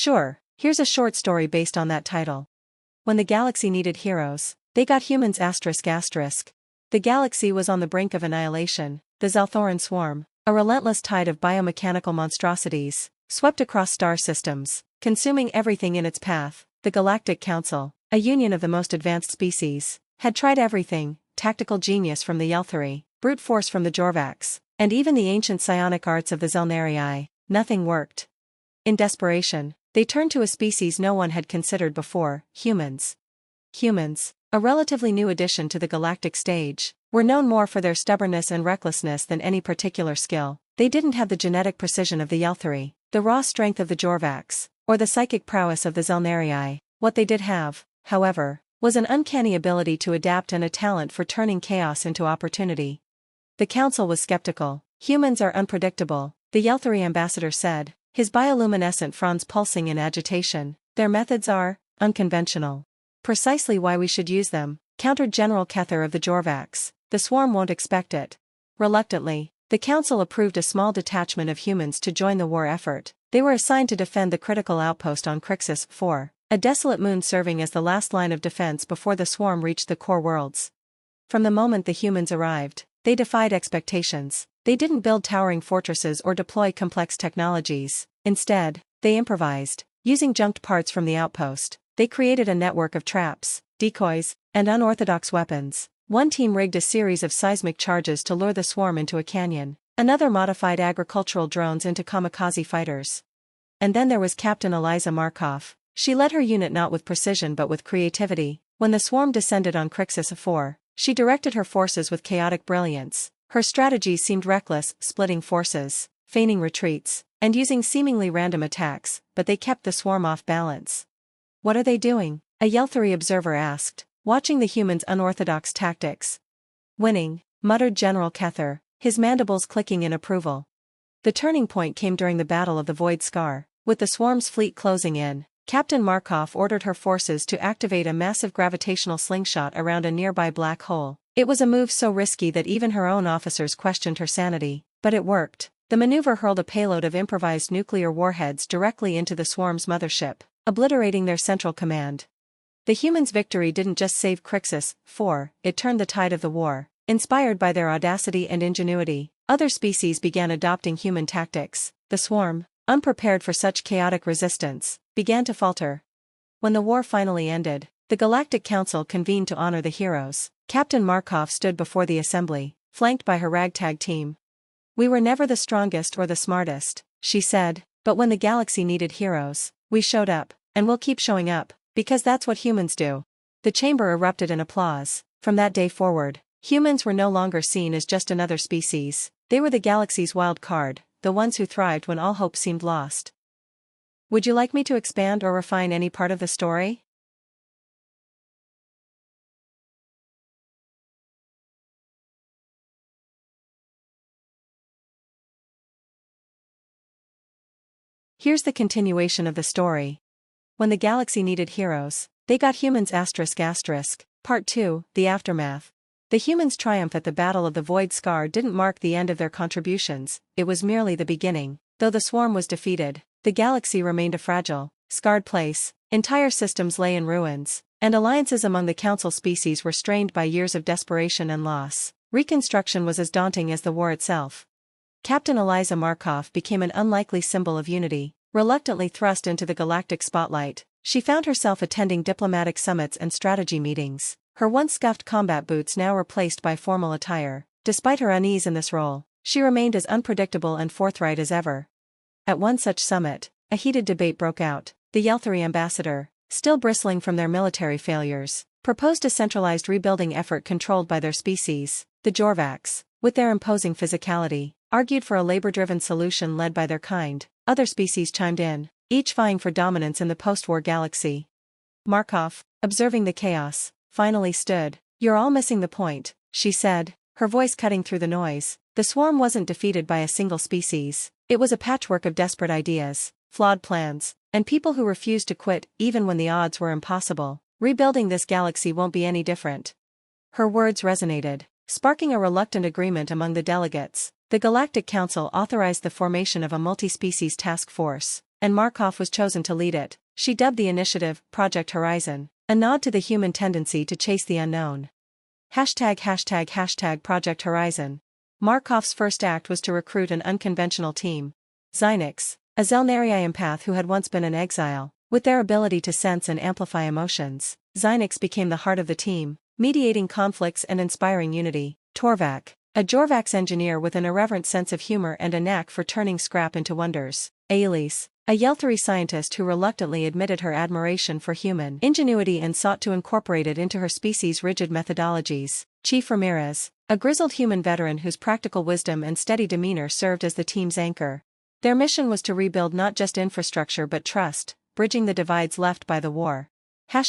Sure, here's a short story based on that title. When the galaxy needed heroes, they got humans ***. The galaxy was on the brink of annihilation. The Zalthoran swarm, a relentless tide of biomechanical monstrosities, swept across star systems, consuming everything in its path. The Galactic Council, a union of the most advanced species, had tried everything: tactical genius from the Yelthari, brute force from the Jorvax, and even the ancient psionic arts of the Zelnarii. Nothing worked. In desperation, they turned to a species no one had considered before: humans. Humans, a relatively new addition to the galactic stage, were known more for their stubbornness and recklessness than any particular skill. They didn't have the genetic precision of the Yelthari, the raw strength of the Jorvax, or the psychic prowess of the Zelnarii. What they did have, however, was an uncanny ability to adapt and a talent for turning chaos into opportunity. The council was skeptical. Humans are unpredictable, the Yelthari ambassador said, his bioluminescent fronds pulsing in agitation. Their methods are unconventional. Precisely why we should use them, countered General Kether of the Jorvax. The swarm won't expect it. Reluctantly, the council approved a small detachment of humans to join the war effort. They were assigned to defend the critical outpost on Crixus 4, a desolate moon serving as the last line of defense before the swarm reached the core worlds. From the moment the humans arrived, they defied expectations. They didn't build towering fortresses or deploy complex technologies. Instead, they improvised. Using junked parts from the outpost, they created a network of traps, decoys, and unorthodox weapons. One team rigged a series of seismic charges to lure the swarm into a canyon. Another modified agricultural drones into kamikaze fighters. And then there was Captain Eliza Markov. She led her unit not with precision but with creativity. When the swarm descended on Crixus 4, she directed her forces with chaotic brilliance. Her strategies seemed reckless, splitting forces, feigning retreats, and using seemingly random attacks, but they kept the swarm off balance. "What are they doing?" a Yelthari observer asked, watching the humans' unorthodox tactics. "Winning," muttered General Kether, his mandibles clicking in approval. The turning point came during the Battle of the Void Scar. With the swarm's fleet closing in, Captain Markov ordered her forces to activate a massive gravitational slingshot around a nearby black hole. It was a move so risky that even her own officers questioned her sanity, but it worked. The maneuver hurled a payload of improvised nuclear warheads directly into the swarm's mothership, obliterating their central command. The humans' victory didn't just save Crixus 4, it turned the tide of the war. Inspired by their audacity and ingenuity, other species began adopting human tactics. The swarm, unprepared for such chaotic resistance, began to falter. When the war finally ended, the Galactic Council convened to honor the heroes. Captain Markov stood before the assembly, flanked by her ragtag team. "We were never the strongest or the smartest," she said, "but when the galaxy needed heroes, we showed up, and we'll keep showing up, because that's what humans do." The chamber erupted in applause. From that day forward, humans were no longer seen as just another species. They were the galaxy's wild card, the ones who thrived when all hope seemed lost. Would you like me to expand or refine any part of the story? Here's the continuation of the story. When the galaxy needed heroes, they got humans ***. Part 2, The Aftermath. The humans' triumph at the Battle of the Void Scar didn't mark the end of their contributions, it was merely the beginning. Though the swarm was defeated, the galaxy remained a fragile, scarred place. Entire systems lay in ruins, and alliances among the council species were strained by years of desperation and loss. Reconstruction was as daunting as the war itself. Captain Eliza Markov became an unlikely symbol of unity. Reluctantly thrust into the galactic spotlight, she found herself attending diplomatic summits and strategy meetings. Her once scuffed combat boots now replaced by formal attire. Despite her unease in this role, she remained as unpredictable and forthright as ever. At one such summit, a heated debate broke out. The Yelthari ambassador, still bristling from their military failures, proposed a centralized rebuilding effort controlled by their species. The Jorvax, with their imposing physicality, argued for a labor-driven solution led by their kind. Other species chimed in, each vying for dominance in the post-war galaxy. Markov, observing the chaos, finally stood. "You're all missing the point," she said, her voice cutting through the noise. The swarm wasn't defeated by a single species. It was a patchwork of desperate ideas, flawed plans, and people who refused to quit even when the odds were impossible. Rebuilding this galaxy won't be any different. Her words resonated, sparking a reluctant agreement among the delegates. The Galactic Council authorized the formation of a multi-species task force. and Markov was chosen to lead it. She dubbed the initiative Project Horizon, a nod to the human tendency to chase the unknown. ##### Project Horizon. Markov's first act was to recruit an unconventional team. Zynex, a Zelnarii empath who had once been in exile. With their ability to sense and amplify emotions, Zynex became the heart of the team, mediating conflicts and inspiring unity. Torvak, a Jorvax engineer with an irreverent sense of humor and a knack for turning scrap into wonders. Aelise, a Yelthari scientist who reluctantly admitted her admiration for human ingenuity and sought to incorporate it into her species' rigid methodologies. Chief Ramirez, a grizzled human veteran whose practical wisdom and steady demeanor served as the team's anchor. Their mission was to rebuild not just infrastructure but trust, bridging the divides left by the war. ####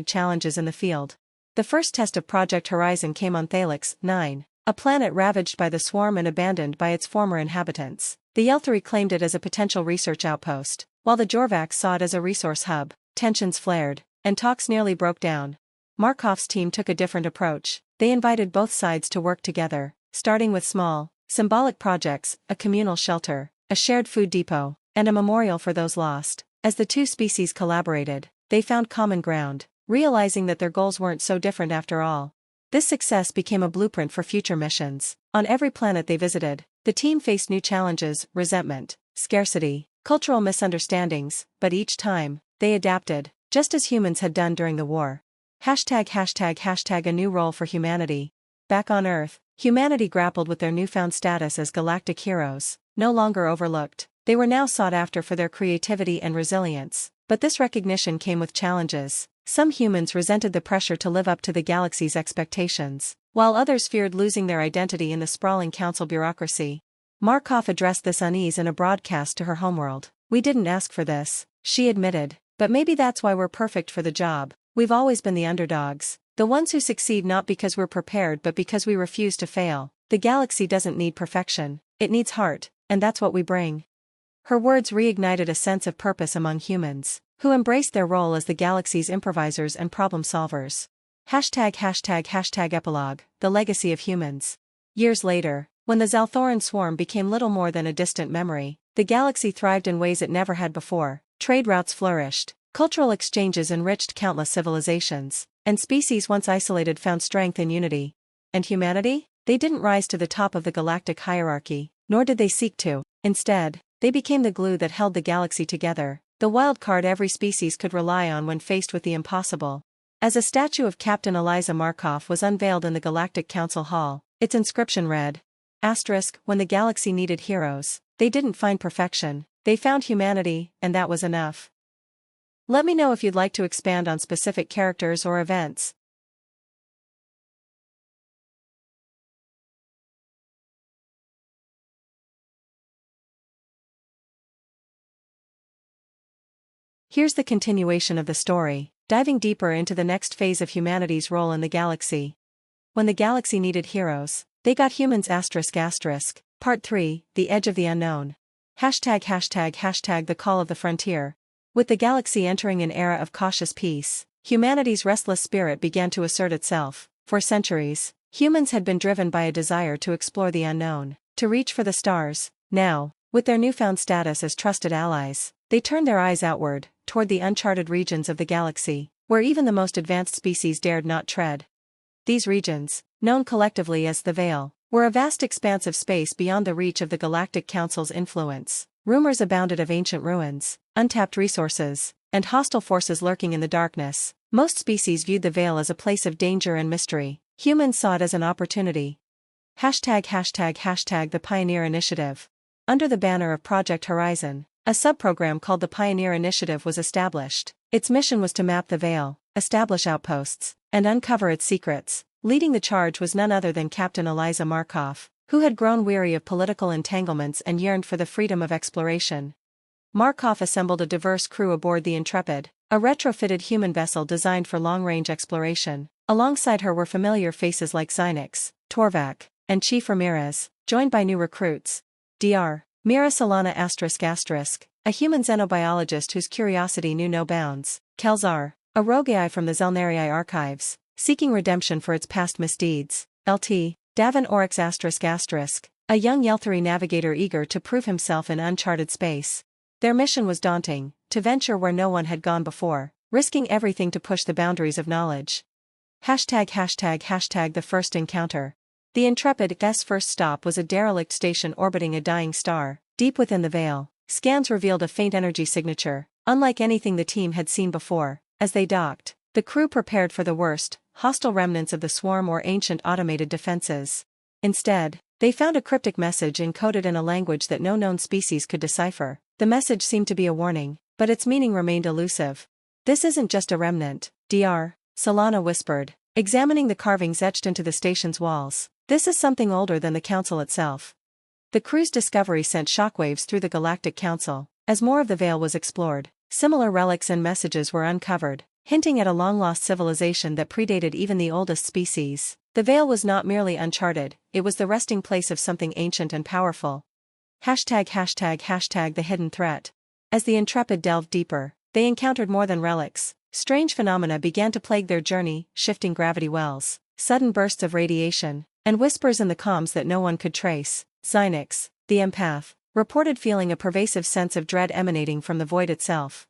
Challenges in the field. The first test of Project Horizon came on Thalix 9, a planet ravaged by the swarm and abandoned by its former inhabitants. The Yelthari claimed it as a potential research outpost, while the Jorvax saw it as a resource hub. Tensions flared, and talks nearly broke down. Markov's team took a different approach. They invited both sides to work together, starting with small, symbolic projects, a communal shelter, a shared food depot, and a memorial for those lost. As the two species collaborated, they found common ground, realizing that their goals weren't so different after all. This success became a blueprint for future missions. On every planet they visited, the team faced new challenges: resentment, scarcity, cultural misunderstandings, but each time, they adapted, just as humans had done during the war. #### A new role for humanity. Back on Earth, humanity grappled with their newfound status as galactic heroes. No longer overlooked, they were now sought after for their creativity and resilience. But this recognition came with challenges. Some humans resented the pressure to live up to the galaxy's expectations, while others feared losing their identity in the sprawling council bureaucracy. Markov addressed this unease in a broadcast to her homeworld. "We didn't ask for this," she admitted, "but maybe that's why we're perfect for the job. We've always been the underdogs, the ones who succeed not because we're prepared but because we refuse to fail. The galaxy doesn't need perfection, it needs heart, and that's what we bring." Her words reignited a sense of purpose among humans, who embraced their role as the galaxy's improvisers and problem solvers. ###Epilogue, The Legacy of Humans. Years later, when the Zalthoran swarm became little more than a distant memory, the galaxy thrived in ways it never had before. Trade routes flourished, cultural exchanges enriched countless civilizations, and species once isolated found strength in unity. And humanity? They didn't rise to the top of the galactic hierarchy, nor did they seek to. Instead, they became the glue that held the galaxy together, the wild card every species could rely on when faced with the impossible. As a statue of Captain Eliza Markov was unveiled in the Galactic Council Hall, its inscription read, "When the galaxy needed heroes, they didn't find perfection, they found humanity, and that was enough." Let me know if you'd like to expand on specific characters or events. Here's the continuation of the story, diving deeper into the next phase of humanity's role in the galaxy. When the galaxy needed heroes, they got humans. Part 3, The Edge of the Unknown. ###The Call of the Frontier. With the galaxy entering an era of cautious peace, humanity's restless spirit began to assert itself. For centuries, humans had been driven by a desire to explore the unknown, to reach for the stars. Now, with their newfound status as trusted allies, they turned their eyes outward, toward the uncharted regions of the galaxy, where even the most advanced species dared not tread. These regions, known collectively as the Veil, were a vast expanse of space beyond the reach of the Galactic Council's influence. Rumors abounded of ancient ruins, untapped resources, and hostile forces lurking in the darkness. Most species viewed the Veil as a place of danger and mystery. Humans saw it as an opportunity. ###The Pioneer Initiative. Under the banner of Project Horizon, a subprogram called the Pioneer Initiative was established. Its mission was to map the Veil, establish outposts, and uncover its secrets. Leading the charge was none other than Captain Eliza Markov, who had grown weary of political entanglements and yearned for the freedom of exploration. Markov assembled a diverse crew aboard the Intrepid, a retrofitted human vessel designed for long-range exploration. Alongside her were familiar faces like Zynex, Torvak, and Chief Ramirez, joined by new recruits. Dr. Mira Solana ***, a human xenobiologist whose curiosity knew no bounds. Kelzar, a rogue AI from the Zelnarii archives, seeking redemption for its past misdeeds. Lt. Davin Oryx ***, a young Yelthari navigator eager to prove himself in uncharted space. Their mission was daunting, to venture where no one had gone before, risking everything to push the boundaries of knowledge. ####The first encounter. The Intrepid's first stop was a derelict station orbiting a dying star, deep within the Veil. Scans revealed a faint energy signature, unlike anything the team had seen before. As they docked, the crew prepared for the worst, hostile remnants of the swarm or ancient automated defenses. Instead, they found a cryptic message encoded in a language that no known species could decipher. The message seemed to be a warning, but its meaning remained elusive. "This isn't just a remnant, Dr. Solana whispered, examining the carvings etched into the station's walls. "This is something older than the Council itself." The crew's discovery sent shockwaves through the Galactic Council. As more of the Veil was explored, similar relics and messages were uncovered, hinting at a long-lost civilization that predated even the oldest species. The Veil was not merely uncharted, it was the resting place of something ancient and powerful. ###The hidden threat. As the Intrepid delved deeper, they encountered more than relics. Strange phenomena began to plague their journey, shifting gravity wells, sudden bursts of radiation, and whispers in the comms that no one could trace. Zynex, the empath, reported feeling a pervasive sense of dread emanating from the void itself.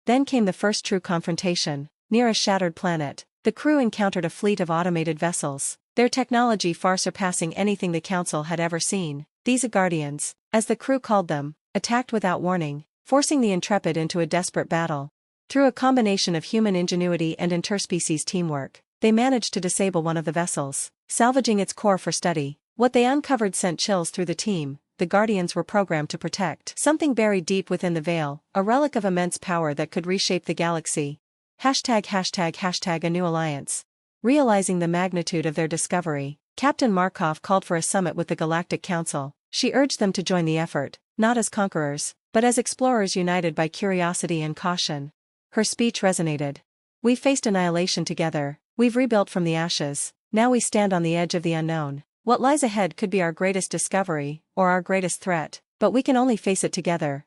Then came the first true confrontation. Near a shattered planet, the crew encountered a fleet of automated vessels, their technology far surpassing anything the Council had ever seen. These Guardians, as the crew called them, attacked without warning, forcing the Intrepid into a desperate battle. Through a combination of human ingenuity and interspecies teamwork, they managed to disable one of the vessels, salvaging its core for study. What they uncovered sent chills through the team. The Guardians were programmed to protect something buried deep within the Veil, a relic of immense power that could reshape the galaxy. ###A new alliance. Realizing the magnitude of their discovery, Captain Markov called for a summit with the Galactic Council. She urged them to join the effort, not as conquerors, but as explorers united by curiosity and caution. Her speech resonated. "We've faced annihilation together, we've rebuilt from the ashes, now we stand on the edge of the unknown. What lies ahead could be our greatest discovery, or our greatest threat, but we can only face it together."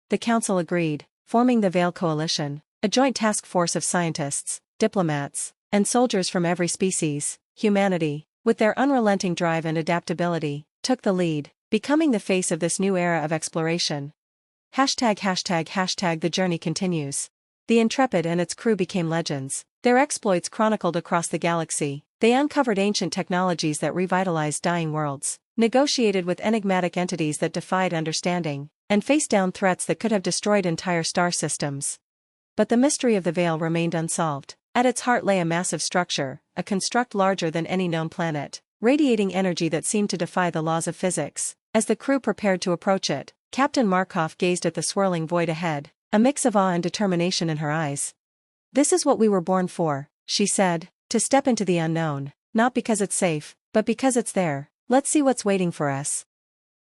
The Council agreed, forming the Veil Coalition, a joint task force of scientists, diplomats, and soldiers from every species. Humanity, with their unrelenting drive and adaptability, took the lead, becoming the face of this new era of exploration. ###The journey continues. The Intrepid and its crew became legends, their exploits chronicled across the galaxy. They uncovered ancient technologies that revitalized dying worlds, negotiated with enigmatic entities that defied understanding, and faced down threats that could have destroyed entire star systems. But the mystery of the Veil remained unsolved. At its heart lay a massive structure, a construct larger than any known planet, radiating energy that seemed to defy the laws of physics. As the crew prepared to approach it, Captain Markov gazed at the swirling void ahead, a mix of awe and determination in her eyes. "This is what we were born for," she said, "to step into the unknown, not because it's safe, but because it's there. Let's see what's waiting for us."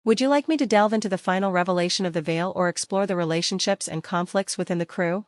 Would you like me to delve into the final revelation of the Veil or explore the relationships and conflicts within the crew?